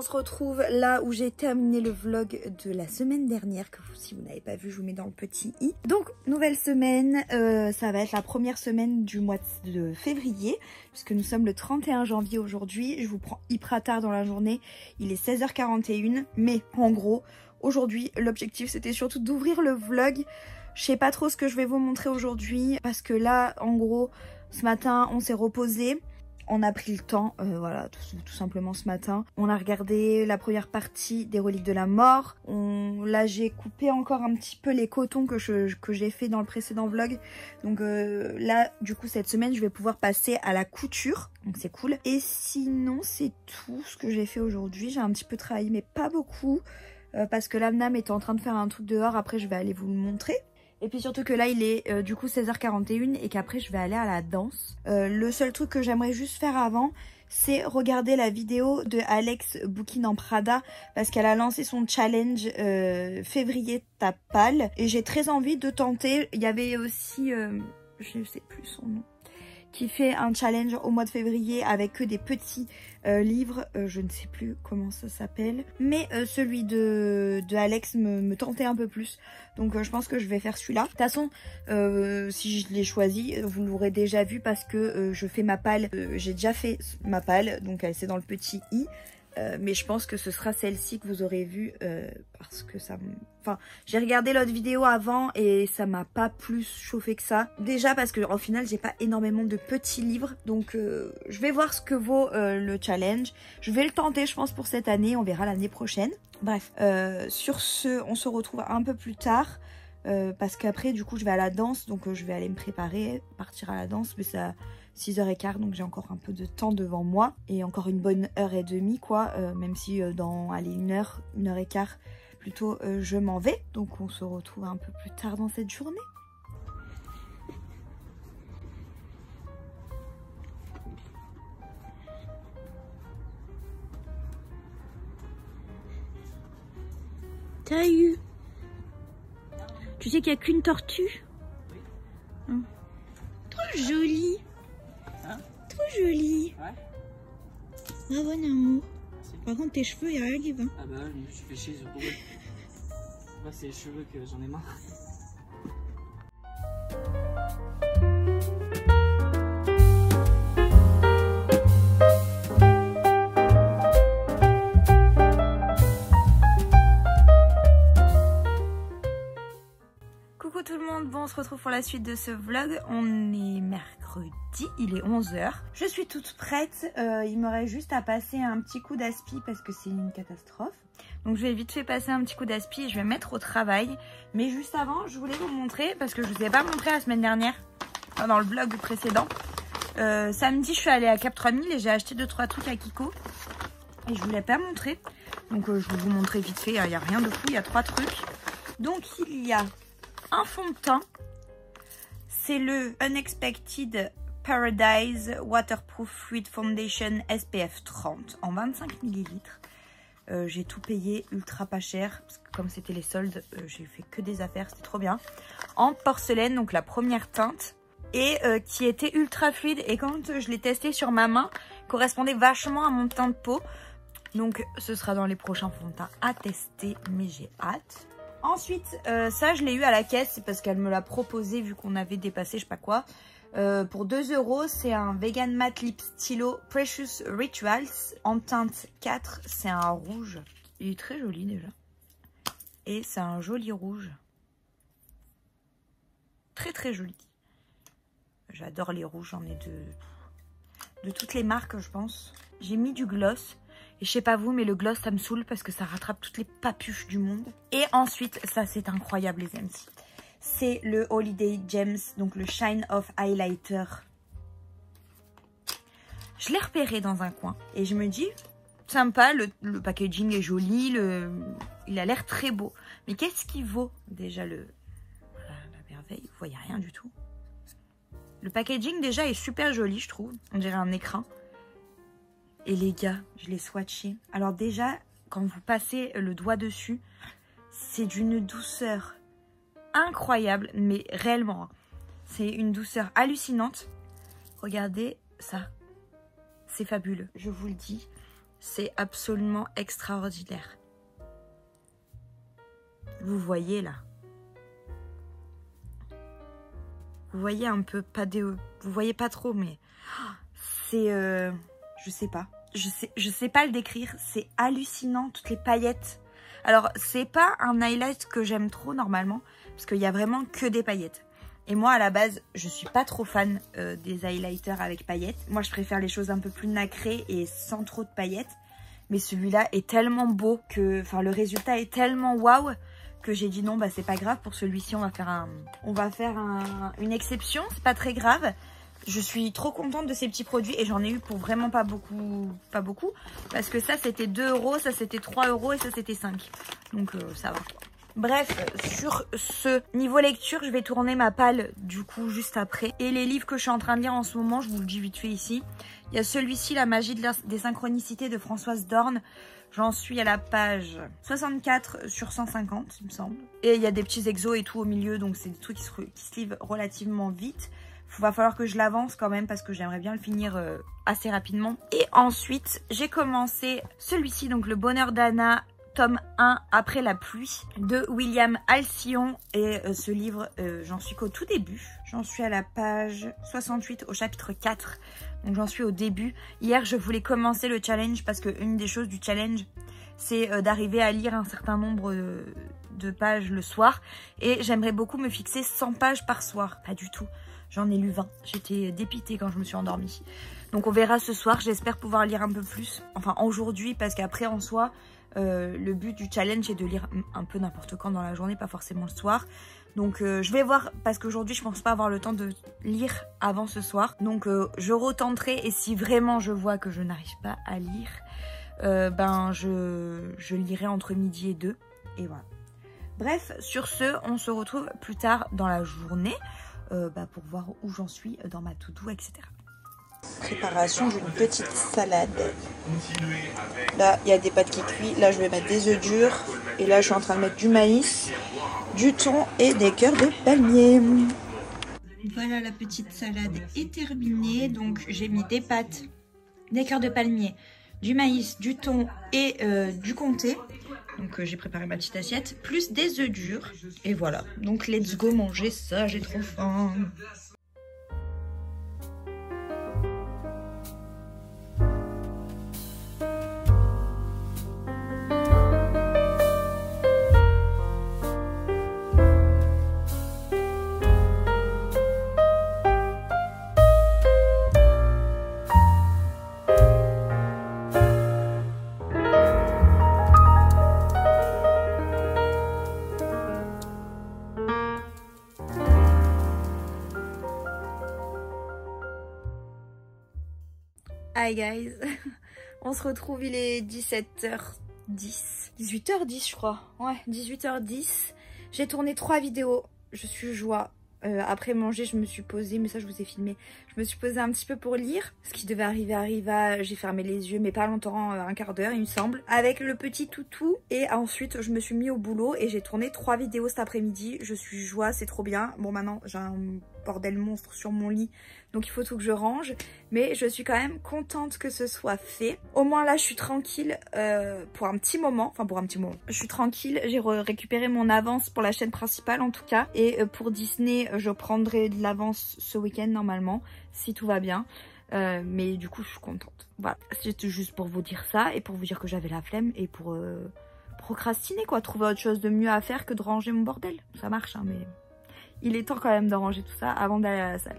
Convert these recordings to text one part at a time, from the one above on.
se retrouve là où j'ai terminé le vlog de la semaine dernière, que si vous n'avez pas vu, je vous mets dans le petit i. Donc, nouvelle semaine, ça va être la première semaine du mois de février, puisque nous sommes le 31 janvier aujourd'hui. Je vous prends hyper tard dans la journée, il est 16h41, mais en gros, aujourd'hui, l'objectif c'était surtout d'ouvrir le vlog. Je sais pas trop ce que je vais vous montrer aujourd'hui, parce que là, en gros, ce matin, on s'est reposé. On a pris le temps, voilà, tout simplement ce matin. On a regardé la première partie des Reliques de la Mort. Là, j'ai coupé encore un petit peu les cotons que j'ai fait dans le précédent vlog. Donc là, du coup, cette semaine, je vais pouvoir passer à la couture. Donc c'est cool. Et sinon, c'est tout ce que j'ai fait aujourd'hui. J'ai un petit peu travaillé, mais pas beaucoup. Parce que là, Nam était en train de faire un truc dehors. Après, je vais aller vous le montrer. Et puis surtout que là il est du coup 16h41 et qu'après je vais aller à la danse. Le seul truc que j'aimerais juste faire avant, c'est regarder la vidéo de Alex Bouquin en Prada, parce qu'elle a lancé son challenge février tapal et j'ai très envie de tenter. Il y avait aussi, je ne sais plus son nom, qui fait un challenge au mois de février avec que des petits livres, je ne sais plus comment ça s'appelle, mais celui de Alex me tentait un peu plus, donc je pense que je vais faire celui-là. De toute façon, si je l'ai choisi, vous l'aurez déjà vu parce que je fais ma palle, j'ai déjà fait ma palle, donc c'est dans le petit i. Mais je pense que ce sera celle-ci que vous aurez vue parce que ça me... Enfin, j'ai regardé l'autre vidéo avant et ça m'a pas plus chauffé que ça. Déjà parce que au final, j'ai pas énormément de petits livres. Donc, je vais voir ce que vaut le challenge. Je vais le tenter, je pense, pour cette année. On verra l'année prochaine. Bref, sur ce, on se retrouve un peu plus tard. Parce qu'après, du coup, je vais à la danse. Donc, je vais aller me préparer, partir à la danse. Mais ça... 6h15, donc j'ai encore un peu de temps devant moi et encore une bonne heure et demie quoi, même si dans allez, 1h15 plutôt je m'en vais. Donc on se retrouve un peu plus tard dans cette journée. T'as eu? Tu sais qu'il n'y a qu'une tortue? Hein. Trop jolie. Hein? Trop jolie. Ouais. Ah bon amour. Merci. Par contre tes cheveux, il n'y a rien qui va. Ah bah je me suis fait chier, je pourrais. Moi c'est les cheveux que j'en ai marre. Coucou tout le monde, bon on se retrouve pour la suite de ce vlog. On est mercredi, il est 11h. Je suis toute prête, il me reste juste à passer un petit coup d'aspi parce que c'est une catastrophe. Donc je vais vite fait passer un petit coup d'aspi et je vais me mettre au travail. Mais juste avant, je voulais vous montrer, parce que je ne vous ai pas montré la semaine dernière, enfin, dans le vlog précédent. Samedi je suis allée à Cap 3000 et j'ai acheté 2-3 trucs à Kiko. Et je voulais pas montrer, donc je vais vous montrer vite fait, il n'y a rien de fou, il y a 3 trucs. Donc il y a un fond de teint, c'est le Unexpected Paradise Waterproof Fluid Foundation SPF 30 en 25 ml. J'ai tout payé ultra pas cher, parce que comme c'était les soldes, j'ai fait que des affaires, c'était trop bien. En porcelaine, donc la première teinte, et qui était ultra fluide, et quand je l'ai testé sur ma main, correspondait vachement à mon teint de peau. Donc ce sera dans les prochains fonds de teint à tester, mais j'ai hâte. Ensuite, ça je l'ai eu à la caisse, c'est parce qu'elle me l'a proposé vu qu'on avait dépassé je sais pas quoi. Pour 2 €, c'est un Vegan Matte Lip Stylo Precious Rituals en teinte 4. C'est un rouge, il est très joli déjà. Et c'est un joli rouge. Très très joli. J'adore les rouges, j'en ai de toutes les marques je pense. J'ai mis du gloss. Et je sais pas vous, mais le gloss, ça me saoule parce que ça rattrape toutes les papuches du monde. Et ensuite, ça c'est incroyable les amis. C'est le Holiday Gems, donc le Shine Off Highlighter. Je l'ai repéré dans un coin. Et je me dis, sympa, le packaging est joli, il a l'air très beau. Mais qu'est-ce qui vaut déjà la merveille? Vous voyez rien du tout. Le packaging déjà est super joli, je trouve. On dirait un écrin. Et les gars, je l'ai swatché. Alors déjà, quand vous passez le doigt dessus, c'est d'une douceur incroyable, mais réellement. C'est une douceur hallucinante. Regardez ça. C'est fabuleux, je vous le dis. C'est absolument extraordinaire. Vous voyez là. Vous voyez un peu, pas des... Vous voyez pas trop, mais... C'est... je sais pas. Je sais pas le décrire. C'est hallucinant, toutes les paillettes. Alors, c'est pas un highlight que j'aime trop normalement, parce qu'il y a vraiment que des paillettes. Et moi, à la base, je suis pas trop fan des highlighters avec paillettes. Moi, je préfère les choses un peu plus nacrées et sans trop de paillettes. Mais celui-là est tellement beau que... Enfin, le résultat est tellement waouh que j'ai dit non, bah c'est pas grave. Pour celui-ci, on va faire une exception. C'est pas très grave. Je suis trop contente de ces petits produits et j'en ai eu pour vraiment pas beaucoup. Parce que ça, c'était 2 €, ça, c'était 3 € et ça, c'était 5. Donc, ça va. Bref, sur ce niveau lecture, je vais tourner ma palle du coup juste après. Et les livres que je suis en train de lire en ce moment, je vous le dis vite fait ici. Il y a celui-ci, La magie des synchronicités de Françoise Dorn. J'en suis à la page 64 sur 150, il me semble. Et il y a des petits exos et tout au milieu, donc c'est des trucs qui se livrent relativement vite. Il va falloir que je l'avance quand même parce que j'aimerais bien le finir assez rapidement. Et ensuite, j'ai commencé celui-ci, donc Le bonheur d'Anna, tome 1, Après la pluie, de William Alcyon. Et ce livre, j'en suis qu'au tout début. J'en suis à la page 68 au chapitre 4. Donc j'en suis au début. Hier, je voulais commencer le challenge parce qu'une des choses du challenge, c'est d'arriver à lire un certain nombre de pages le soir. Et j'aimerais beaucoup me fixer 100 pages par soir. Pas du tout. J'en ai lu 20. J'étais dépitée quand je me suis endormie. Donc on verra ce soir. J'espère pouvoir lire un peu plus. Enfin aujourd'hui, parce qu'après en soi, le but du challenge est de lire un peu n'importe quand dans la journée, pas forcément le soir. Donc je vais voir, parce qu'aujourd'hui je pense pas avoir le temps de lire avant ce soir. Donc je retenterai et si vraiment je vois que je n'arrive pas à lire, ben je lirai entre midi et 2. Et voilà. Bref, sur ce, on se retrouve plus tard dans la journée pour voir où j'en suis dans ma to-do, etc. Préparation d'une petite salade. Là, il y a des pâtes qui cuisent. Là, je vais mettre des œufs durs. Et là, je suis en train de mettre du maïs, du thon et des cœurs de palmier. Voilà, la petite salade est terminée. Donc, j'ai mis des pâtes, des cœurs de palmier, du maïs, du thon et du comté. Donc, j'ai préparé ma petite assiette, plus des œufs durs. Et voilà. Donc, let's go manger ça. J'ai trop faim. Hi guys, on se retrouve, il est 17h10. 18h10 je crois, ouais 18h10. J'ai tourné 3 vidéos, je suis joie. Après manger je me suis posée, mais ça je vous ai filmé. Je me suis posée un petit peu pour lire. Ce qui devait arriver arriva, j'ai fermé les yeux mais pas longtemps, un quart d'heure il me semble. Avec le petit toutou et ensuite je me suis mis au boulot et j'ai tourné 3 vidéos cet après-midi. Je suis joie, c'est trop bien. Bon maintenant j'ai un bordel monstre sur mon lit. Donc il faut tout que je range. Mais je suis quand même contente que ce soit fait. Au moins là je suis tranquille pour un petit moment. Enfin pour un petit moment. Je suis tranquille. J'ai récupéré mon avance pour la chaîne principale en tout cas. Et pour Disney je prendrai de l'avance ce week-end normalement. Si tout va bien. Mais du coup je suis contente. Voilà. C'était juste pour vous dire ça. Et pour vous dire que j'avais la flemme. Et pour procrastiner quoi. Trouver autre chose de mieux à faire que de ranger mon bordel. Ça marche hein mais... Il est temps quand même de ranger tout ça avant d'aller à la salle.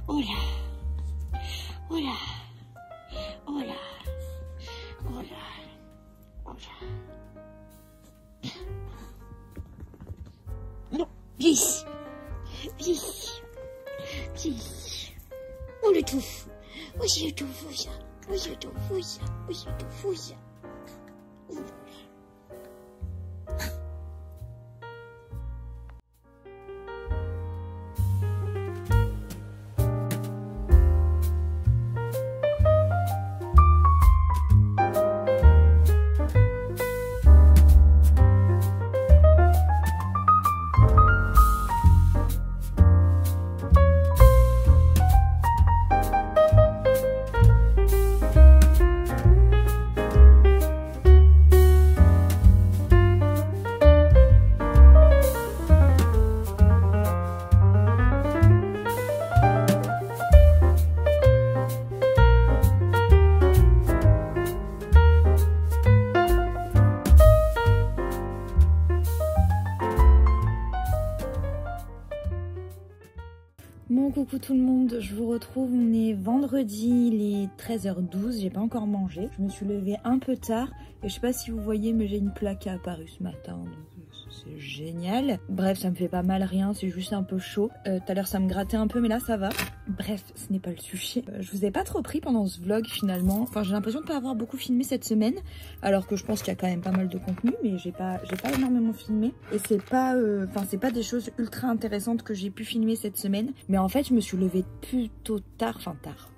Oula, oula, oula, oula, oula. Non, viens ici, viens ici, viens ici. On le touffe, moi je le touffe ça. 我想做副下，我想做副下。Bon, coucou tout le monde, je vous retrouve, on est vendredi, il est 13h12, j'ai pas encore mangé. Je me suis levée un peu tard et je sais pas si vous voyez mais j'ai une plaque qui est apparue ce matin, donc c'est génial. Bref, ça me fait pas mal rien, c'est juste un peu chaud. Tout à l'heure ça me grattait un peu mais là ça va. Bref, ce n'est pas le sujet. Je vous ai pas trop pris pendant ce vlog finalement. Enfin, j'ai l'impression de pas avoir beaucoup filmé cette semaine, alors que je pense qu'il y a quand même pas mal de contenu, mais j'ai pas énormément filmé. Et c'est pas, c'est pas des choses ultra intéressantes que j'ai pu filmer cette semaine. Mais en fait, je me suis levée plutôt tard, tard.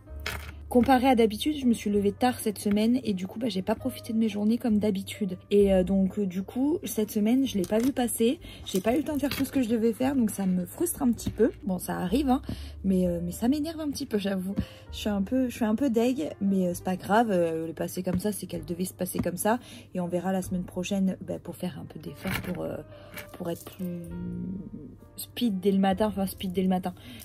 Comparé à d'habitude, je me suis levée tard cette semaine et du coup, j'ai pas profité de mes journées comme d'habitude. Et donc, du coup, cette semaine, je l'ai pas vu passer. J'ai pas eu le temps de faire tout ce que je devais faire, donc ça me frustre un petit peu. Bon, ça arrive, hein, mais ça m'énerve un petit peu, j'avoue. Je suis un peu deg, mais c'est pas grave. Le passer comme ça, c'est qu'elle devait se passer comme ça. Et on verra la semaine prochaine pour faire un peu d'effort pour être plus speed dès le matin,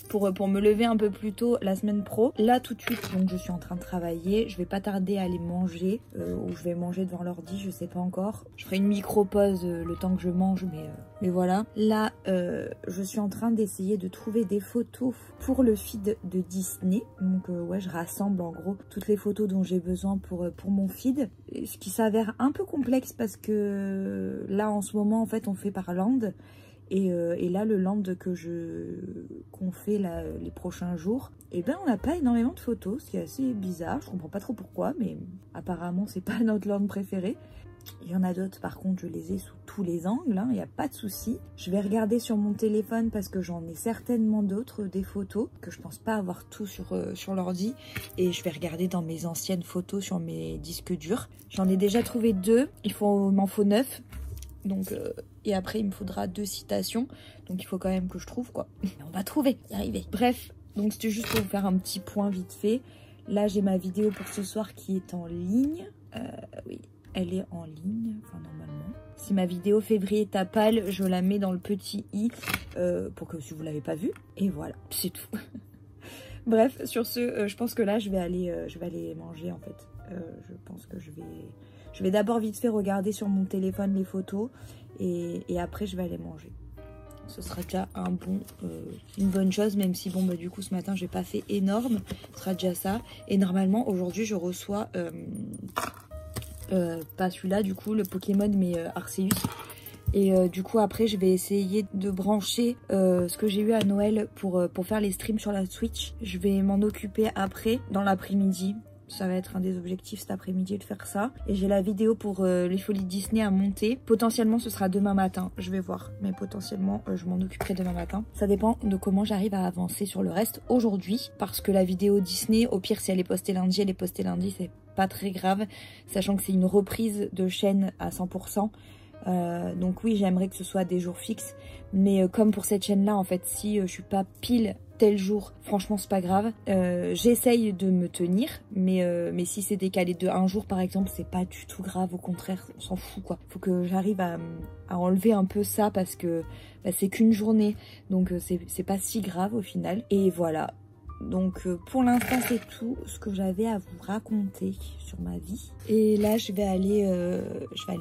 pour me lever un peu plus tôt la semaine pro. Là, tout de suite, donc je suis en train de travailler, je vais pas tarder à aller manger, ou je vais manger devant l'ordi, je sais pas encore. Je ferai une micro-pause le temps que je mange, mais voilà. Là, je suis en train d'essayer de trouver des photos pour le feed de Disney. Donc ouais, je rassemble en gros toutes les photos dont j'ai besoin pour mon feed. Ce qui s'avère un peu complexe parce que là, en ce moment, en fait, on fait par land. Et là, le land qu'on fait là, les prochains jours, on n'a pas énormément de photos, ce qui est assez bizarre. Je comprends pas trop pourquoi, mais apparemment, c'est pas notre land préféré. Il y en a d'autres, par contre, je les ai sous tous les angles, il n'y a pas de souci. Je vais regarder sur mon téléphone parce que j'en ai certainement d'autres, des photos, que je pense pas avoir tout sur l'ordi. Et je vais regarder dans mes anciennes photos sur mes disques durs. J'en ai déjà trouvé 2, il m'en faut 9. Donc, et après, il me faudra 2 citations. Donc, il faut quand même que je trouve, quoi. Mais on va trouver, y arriver. Bref, donc c'était juste pour vous faire un petit point vite fait. Là, j'ai ma vidéo pour ce soir qui est en ligne. Oui, elle est en ligne, enfin, normalement. Si ma vidéo février tapale, je la mets dans le petit i pour que si vous l'avez pas vue. Et voilà, c'est tout. Bref, sur ce, je pense que là, je vais aller manger, en fait. Je pense que je vais d'abord vite fait regarder sur mon téléphone les photos et après je vais aller manger. Ce sera déjà une bonne chose, même si du coup ce matin j'ai pas fait énorme, ce sera déjà ça. Et normalement aujourd'hui je reçois pas celui-là du coup, le Pokémon, mais Arceus. Et du coup après je vais essayer de brancher ce que j'ai eu à Noël pour faire les streams sur la Switch. Je vais m'en occuper après dans l'après-midi. Ça va être un des objectifs cet après-midi de faire ça. Et j'ai la vidéo pour les folies Disney à monter. Potentiellement ce sera demain matin, je vais voir. Mais potentiellement je m'en occuperai demain matin. Ça dépend de comment j'arrive à avancer sur le reste aujourd'hui. Parce que la vidéo Disney, au pire si elle est postée lundi, elle est postée lundi, c'est pas très grave. Sachant que c'est une reprise de chaîne à 100%. Donc oui, j'aimerais que ce soit des jours fixes. Mais comme pour cette chaîne-là, en fait, si je suis pas pile tel jour, franchement c'est pas grave. J'essaye de me tenir, mais si c'est décalé de un jour par exemple, c'est pas du tout grave, au contraire, on s'en fout quoi. Faut que j'arrive à enlever un peu ça parce que c'est qu'une journée, donc c'est pas si grave au final. Et voilà. Donc pour l'instant c'est tout ce que j'avais à vous raconter sur ma vie. Et là je vais aller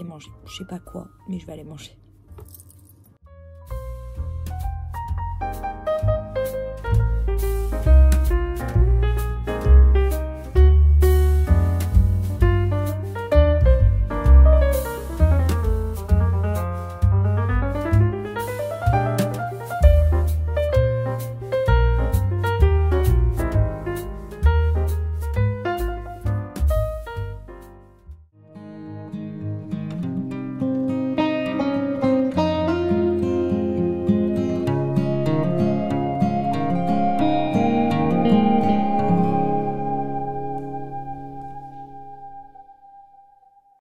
manger. Je sais pas quoi, mais je vais aller manger.